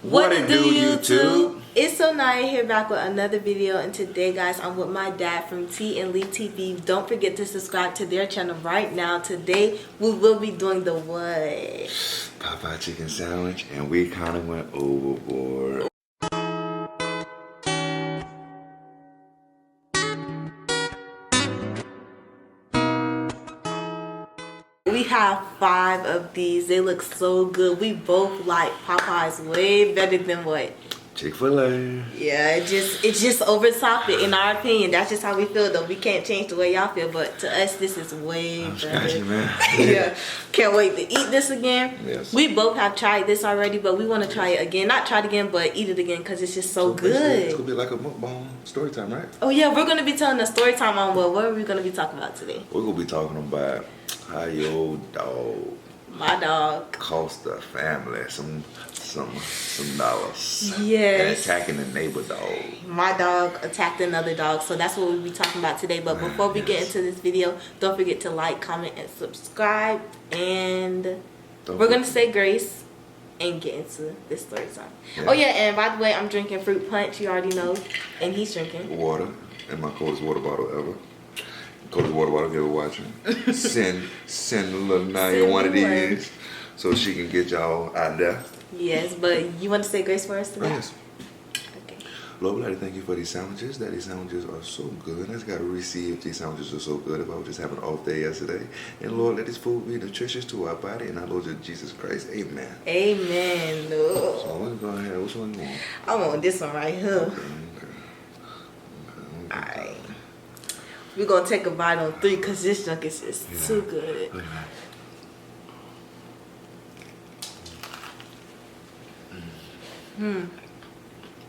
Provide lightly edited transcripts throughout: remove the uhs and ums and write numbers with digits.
What it do, YouTube? It's so Nyiah here back with another video, and today, guys, I'm with my dad from T and Lee TV. Don't forget to subscribe to their channel right now. Today, we will be doing the what? Popeyes Chicken Sandwich, and we kind of went overboard. We have 5 of these. They look so good. We both like Popeyes way better than what? Chick-fil-A. Yeah, it just over top it, in our opinion. That's just how we feel, though. We can't change the way y'all feel, but to us, this is way better. Scratchy, man. Yeah, can't wait to eat this again. Yes. We both have tried this already, but we want to try it again. Not try it again, but eat it again because it's just so good. It's gonna be like a mukbang story time, right? Oh yeah, we're gonna be telling a story time on what are we gonna be talking about today? We're gonna be talking about how your dog, my dog, cost the family some dollars. Yes. And attacking the neighbor dog. My dog attacked another dog, so that's what we'll be talking about today. But before we get into this video, don't forget to like, comment, and subscribe. And we're gonna say grace and get into this story time. Yeah. Oh yeah, and by the way, I'm drinking fruit punch. You already know, and he's drinking water in my coldest water bottle ever. Coldest water bottle if you're ever watching. Send little Nyiah one of these so she can get y'all out there. Yes, but you want to say grace for us today? Oh, yes. Okay. Lord, we'd like to thank you for these sandwiches. That these sandwiches are so good. I just got to receive if these sandwiches are so good. If I was just having an off day yesterday. And Lord, let this food be nutritious to our body and our Lord Jesus Christ. Amen. Amen. Lord. So let's go ahead. Which one you want? I want this one right here. Okay. Alright. We're going to take a bite on 3 because this junk is just too good. Look at that.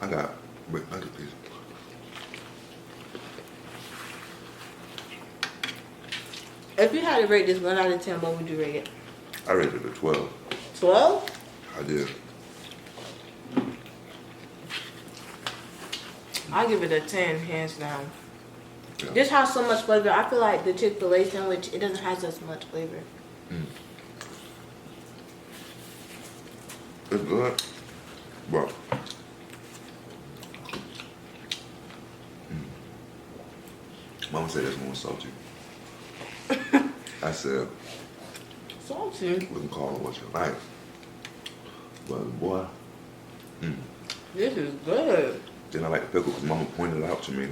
I got wait, I get these. If you had to rate this 1 out of 10, what would you rate it? I rated it a 12. 12? I did. I'll give it a 10, hands down. Yeah. This has so much flavor. I feel like the Chick-fil-A sandwich, it doesn't have as much flavor. It's good. But Mama said it's more salty. I said Salty? we can call it what you like. But boy, This is good. then I like the pickle because Mama pointed out to me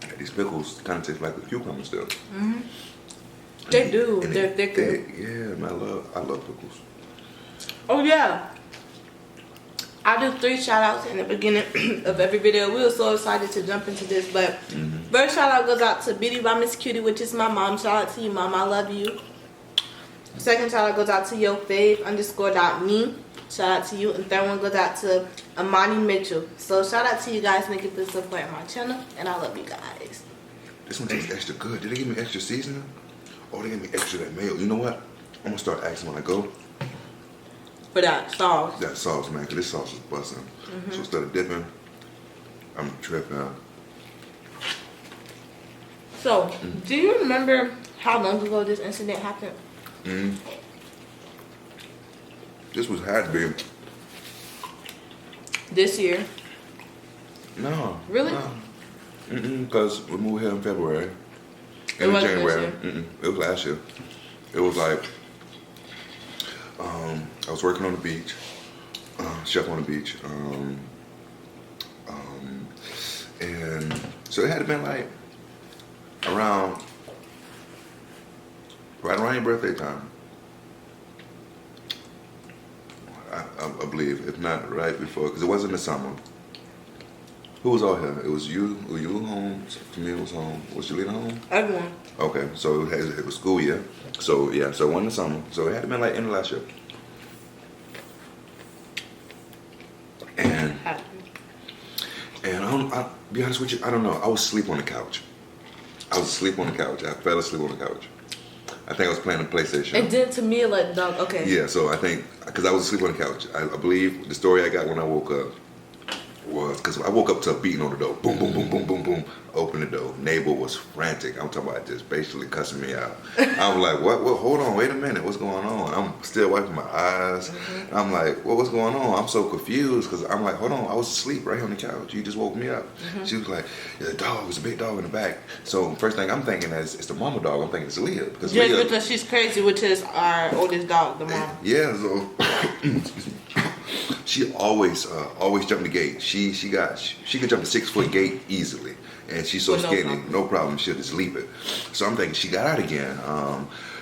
that these pickles kind of taste like the cucumber still. They do. And They're thicker. Yeah, man, I love pickles. Oh yeah. I do 3 shout outs in the beginning of every video. We were so excited to jump into this, but first shout out goes out to Beauty by Miss Cutie, which is my mom. Shout out to you, Mom. I love you. Second shout out goes out to Yo Fave_.me. Shout out to you. And third one goes out to Amani Mitchell. So shout out to you guys. Thank you for supporting my channel, and I love you guys. This one tastes extra good. Did they give me extra seasoning? Oh, they gave me extra that mayo. You know what? I'm gonna start asking when I go. For that sauce. That sauce, man, because this sauce is busting. So instead of dipping, I'm tripping. So, do you remember how long ago this incident happened? This was had to be. This year. No. Really? No. Because we moved here in February. It wasn't January. this year? It was last year. It was like, I was working on the beach, chef on the beach, and so it had been like right around your birthday time, I believe, if not right before, because it wasn't the summer. Who was all here? It was you. Were you home? Camille was home. Was Jelena home? Everyone. Okay, so it was school year. So yeah, so it wasn't the summer. So it had been like in the last year. And I'll be honest with you, I don't know. I was asleep on the couch. I fell asleep on the couch. I think I was playing the PlayStation. It did to me like dog. Okay. Yeah, so I think because I was asleep on the couch. I believe the story I got when I woke up was because I woke up to a beating on the door. Boom, boom, boom, boom, boom, boom. Open the door. Neighbor was frantic. I'm talking about just basically cussing me out. I was like, what? Hold on, wait a minute. What's going on? I'm still wiping my eyes. I'm like, what's going on? I'm so confused because I'm like, hold on, I was asleep right here on the couch. You just woke me up. She was like, yeah, the dog, there's a big dog in the back. So first thing I'm thinking is it's the mama dog. I'm thinking it's Leah. Because Just Leah, because she's crazy, which is our oldest dog, the mom. yeah, so she always jumped the gate. She could jump a 6 foot gate easily, and she's so skinny, no problem. She'll just leap it. So I'm thinking she got out again.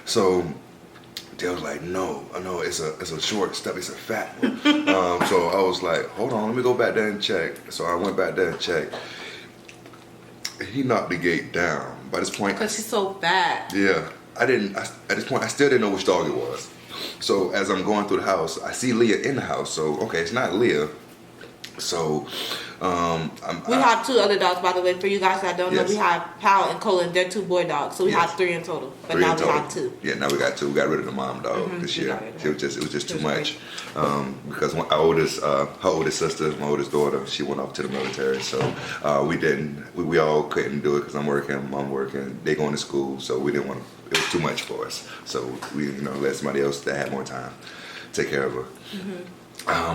So they was like, no, it's a short step, it's a fat one. So I was like, hold on, let me go back there and check. So I went back there and checked. He knocked the gate down. By this point, because she's so fat. Yeah, at this point, I still didn't know which dog it was. So as I'm going through the house, I see Leah in the house. So, okay, it's not Leah. So, we have 2 other dogs, by the way. For you guys that don't know, we have Pal and Colin. They're 2 boy dogs. So we have 3 in total. But now we have 2. Yeah, now we got 2. We got rid of the mom dog this year. It was just too much. Because her oldest sister, my oldest daughter, she went off to the military. So we all couldn't do it because I'm working, mom working. They going to school. So we didn't want to, it was too much for us. So we, let somebody else that had more time take care of her.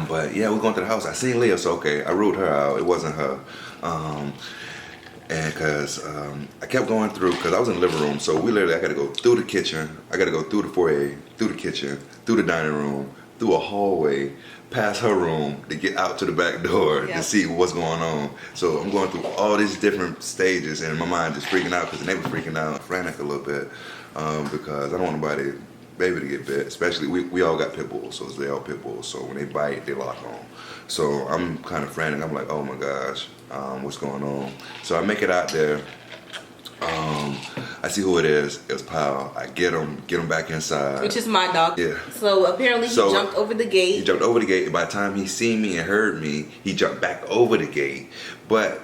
But yeah, we're going to the house. I seen Leah, so okay, I ruled her out. It wasn't her. And because I kept going through, because I was in the living room, so I got to go through the kitchen. I got to go through the foyer, through the kitchen, through the dining room, through a hallway, past her room to get out to the back door to see what's going on. So I'm going through all these different stages, and my mind just freaking out because the neighbor's freaking out, frantic a little bit, because I don't want nobody baby to get bit, especially we all got pit bulls, so they all pit bulls, so when they bite, they lock on. So I'm kind of frantic. I'm like, oh my gosh, what's going on? So I make it out there. I see who it is. It was Pal. I get him back inside. Which is my dog. Yeah. So apparently he jumped over the gate. He jumped over the gate. And by the time he seen me and heard me, he jumped back over the gate. But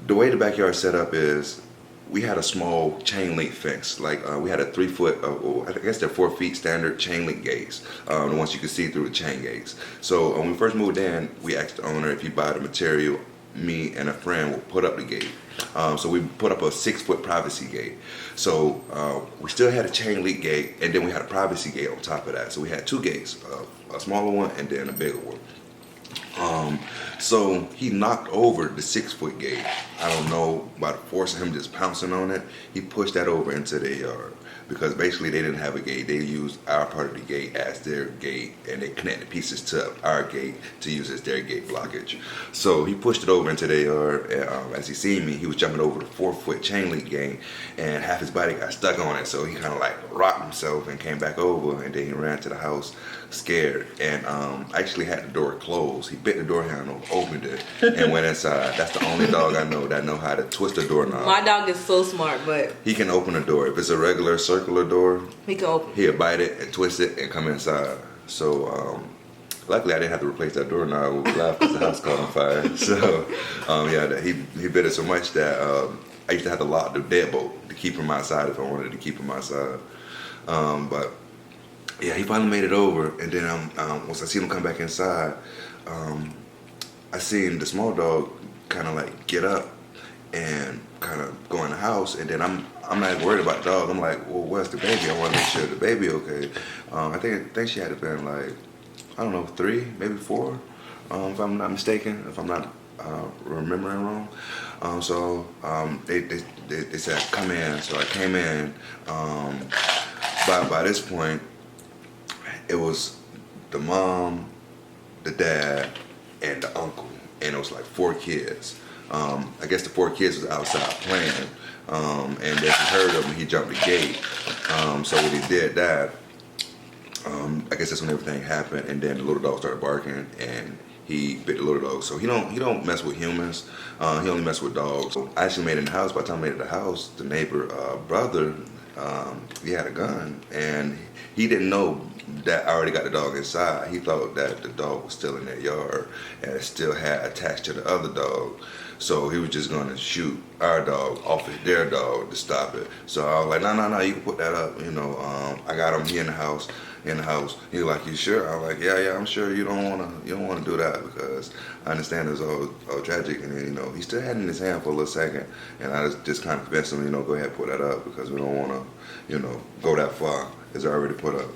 the way the backyard set up is, we had a small chain link fence. Like we had a 3 foot, I guess they're 4 feet standard chain link gates. The ones you could see through the chain gates. So when we first moved in, we asked the owner if he buy the material, me and a friend will put up the gate. So we put up a 6 foot privacy gate. So we still had a chain link gate, and then we had a privacy gate on top of that. So we had 2 gates, a smaller one and then a bigger one. So he knocked over the 6 foot gate. I don't know, by the force of him just pouncing on it, he pushed that over into their yard. Because basically they didn't have a gate. They used our part of the gate as their gate, and they connected pieces to our gate to use as their gate blockage. So he pushed it over into their yard, and as he seen me, he was jumping over the 4 foot chain link gate, and half his body got stuck on it, so he kind of like rocked himself and came back over, and then he ran to the house scared, and actually had the door closed. He bit the door handle, opened it, and went inside. That's the only dog I know that know how to twist a doorknob. My dog is so smart, but he can open a door. If it's a regular circular door, he can open. He'll bite it and twist it and come inside. So luckily I didn't have to replace that doorknob when we left because the house caught on fire. So yeah, he bit it so much that I used to have to lock the deadbolt to keep him outside if I wanted to keep him outside. But yeah, he finally made it over, and then once I seen him come back inside, I seen the small dog kind of like get up and kind of go in the house, and then I'm not worried about the dog. I'm like, well, where's the baby? I want to make sure the baby okay. I think she had to been like, I don't know, 3, maybe 4, if I'm not mistaken, if I'm not remembering wrong. So they said come in. So I came in. By this point, it was the mom, the dad, and the uncle, and it was like 4 kids. I guess the 4 kids was outside playing, and then he heard him and he jumped the gate. So when he did that, I guess that's when everything happened, and then the little dog started barking, and he bit the little dog. So he don't mess with humans. He only mess with dogs. So I actually made it in the house. By the time I made it in the house, the neighbor brother, he had a gun, and he didn't know that I already got the dog inside. He thought that the dog was still in that yard and it still had attached to the other dog. So he was just gonna shoot our dog off of their dog to stop it. So I was like, no, you can put that up. You know, I got him here in the house. He was like, you sure? I was like, yeah, I'm sure. You don't wanna do that because I understand it's all tragic. And then, you know, he still had it in his hand for a little second, and I just kind of convinced him, you know, go ahead and put that up because we don't wanna, you know, go that far. It's already put up.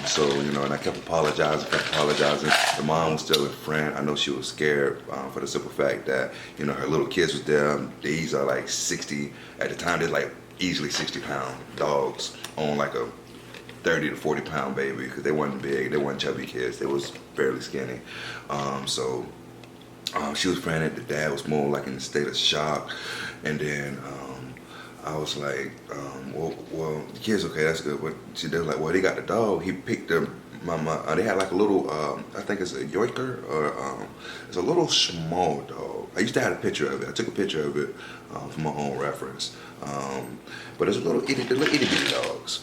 So, you know, and I kept apologizing. The mom was still a friend. I know she was scared for the simple fact that, you know, her little kids was there. These are like 60, at the time, they're like easily 60-pound dogs on like a 30 to 40-pound baby because they weren't big, they weren't chubby kids, they was fairly skinny. So she was frantic. The dad was more like in a state of shock, and then I was like, well, the kid's okay, that's good. But they was like, well, they got the dog. He picked them. They had like a little, I think it's a Yorker, or it's a little small dog. I used to have a picture of it. I took a picture of it for my own reference. But it's a little itty bitty dogs.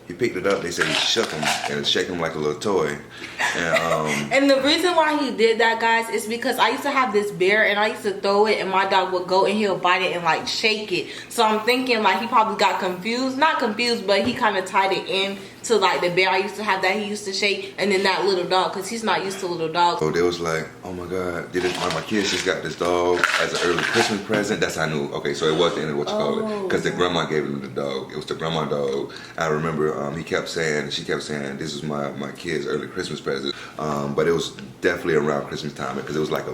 He picked it up. They said he shook him and shaking him like a little toy. And the reason why he did that, guys, is because I used to have this bear and I used to throw it and my dog would go and he'll bite it and like shake it. So I'm thinking like he probably got confused. Not confused, but he kind of tied it in to like the bear I used to have that he used to shake, and then that little dog because he's not used to little dogs. So they was like, oh my God, my kids just got this dog as an early Christmas present. That's how I knew. Okay, so it was the end of what you call it, because the grandma gave him the dog. It was the grandma dog. I remember she kept saying, this is my kid's early Christmas present. But it was definitely around Christmas time because it was like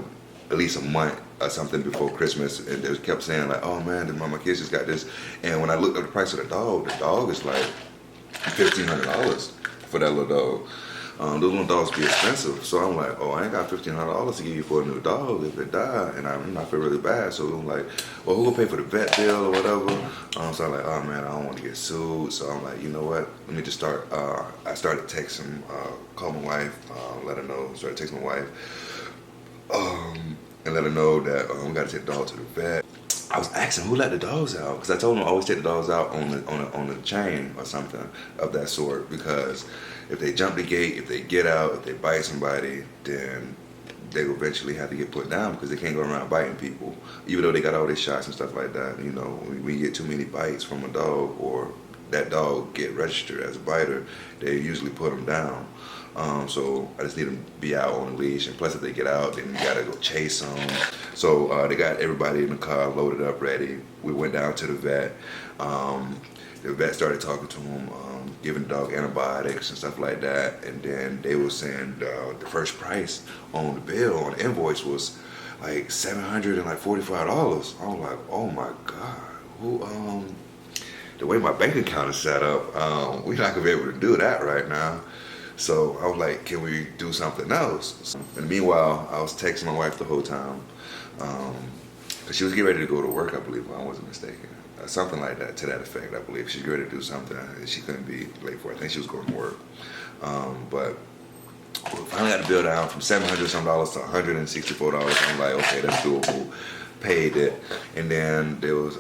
at least a month or something before Christmas, and they kept saying like, oh man, my kids just got this. And when I looked up the price of the dog is like $1,500 for that little dog. Those little dogs be expensive, so I'm like, oh, I ain't got $1,500 to give you for a new dog if it died, and I feel really bad. So I'm like, well, who gonna pay for the vet bill or whatever? So I'm like, oh man, I don't want to get sued. So I'm like, you know what? Let me just start. I started texting, called my wife, let her know. Started texting my wife, and let her know that we got to take the dog to the vet. I was asking who let the dogs out, because I told them I always take the dogs out on the chain or something of that sort, because if they jump the gate, if they get out, if they bite somebody, then they will eventually have to get put down because they can't go around biting people, even though they got all their shots and stuff like that. You know, when you get too many bites from a dog or that dog get registered as a biter, they usually put them down. So I just need them to be out on a leash, and plus if they get out, then you gotta go chase them. So they got everybody in the car loaded up, ready. We went down to the vet. The vet started talking to him, giving the dog antibiotics and stuff like that. And then they were saying the first price on the bill, on the invoice, was like $745. I was like, oh my God, the way my bank account is set up, we're not gonna be able to do that right now. So I was like, can we do something else? And meanwhile, I was texting my wife the whole time, because she was getting ready to go to work, I believe, if I wasn't mistaken. Something like that, to that effect, I believe. She was ready to do something and she couldn't be late for it. I think she was going to work. But we finally got the bill down from $700 some dollars to $164. I'm like, okay, that's doable. Paid it. And then there was,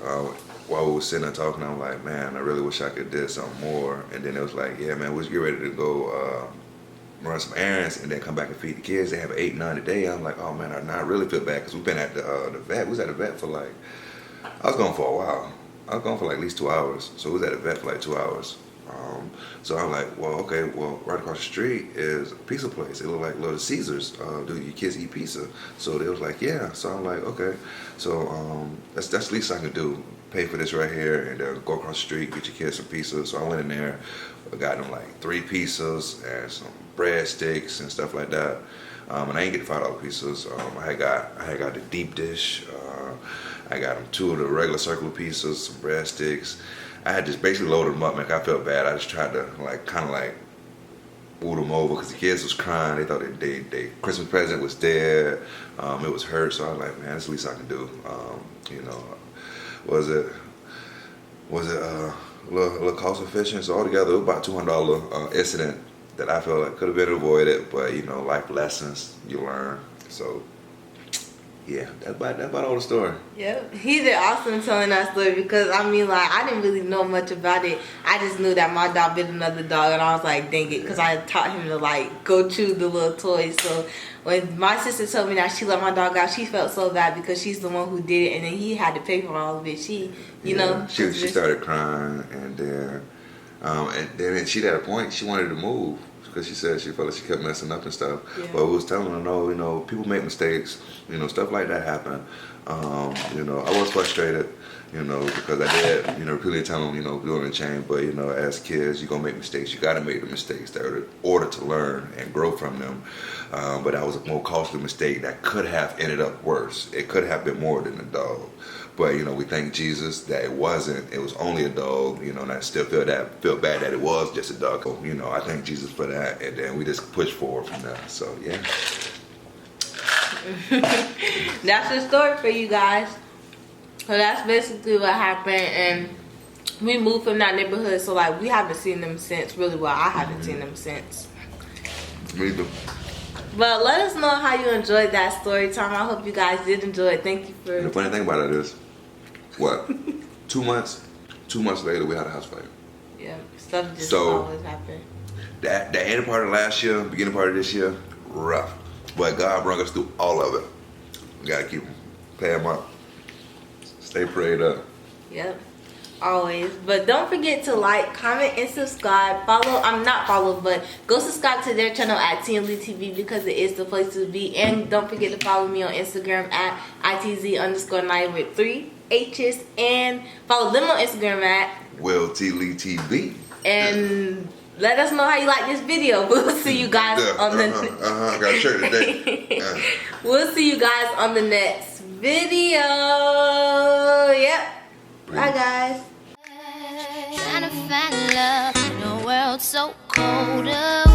while we were sitting there talking, I'm like, man, I really wish I could do something more. And then it was like, yeah, man, we're getting ready to go run some errands and then come back and feed the kids. They have 8, 9 a day. I'm like, oh man, I really feel bad because we've been at the vet. We was at the vet for like, I was gone for a while. I was gone for like at least 2 hours. So we was at the vet for like 2 hours. So I'm like, well, okay, well, right across the street is a pizza place. It looked like Little Caesars. Do your kids eat pizza? So they was like, yeah. So I'm like, okay. So that's the least I can do. Pay for this right here and go across the street, get your kids some pizza. So I went in there, got them like 3 pizzas and some breadsticks and stuff like that. And I didn't get the $5 pizzas. I had got the deep dish. I got them 2 of the regular circular pizzas, some breadsticks. I had just basically loaded them up, man. I felt bad. I just tried to kind of woo them over because the kids was crying. They thought their Christmas present was dead. It was hurt. So I was like, man, that's the least I can do. You know, was it a little cost efficient? So altogether, it was about $200 incident that I felt like could have been avoided. But you know, life lessons you learn. So Yeah, that's about all the story. Yep. He did awesome telling that story because, I mean, like, I didn't really know much about it. I just knew that my dog bit another dog, and I was like, dang it, because I taught him to, like, go chew the little toys. So when my sister told me that she let my dog out, she felt so bad because she's the one who did it, and then he had to pay for all of it. She, you know. She started crying, and then she at a point, she wanted to move. Because she said she felt like she kept messing up and stuff. Yeah. But we was telling her, no, you know, people make mistakes. You know, stuff like that happen. You know, I was frustrated, you know, because I did, you know, repeatedly tell them, you know, doing a change. But, you know, as kids, you're going to make mistakes. You got to make the mistakes in order to learn and grow from them. But that was a more costly mistake that could have ended up worse. It could have been more than a dog. But, you know, we thank Jesus that it wasn't. It was only a dog, you know, and I still feel bad that it was just a dog. So, you know, I thank Jesus for that. And then we just push forward from there. So, yeah. That's the story for you guys. So that's basically what happened. And we moved from that neighborhood. So, like, we haven't seen them since. Really, well, I haven't seen them since. Me too. But let us know how you enjoyed that story time. I hope you guys did enjoy it. Thank you for... And the funny thing about it is, what? 2 months later, we had a house fire. Yeah, stuff just always happen. That end part of last year, beginning part of this year, rough. But God brought us through all of it. We gotta keep paying them up. Stay prayed up. Yep, always. But don't forget to like, comment, and subscribe. But go subscribe to their channel at TMZ TV because it is the place to be. And don't forget to follow me on Instagram at ITZ_Nyiah with 3 H's. And follow them on Instagram at Will T Lee TV. And let us know how you like this video. We'll see you guys on the I got a shirt today. We'll see you guys on the next video. Yep. Bye guys. Trying to find love in a world so cold.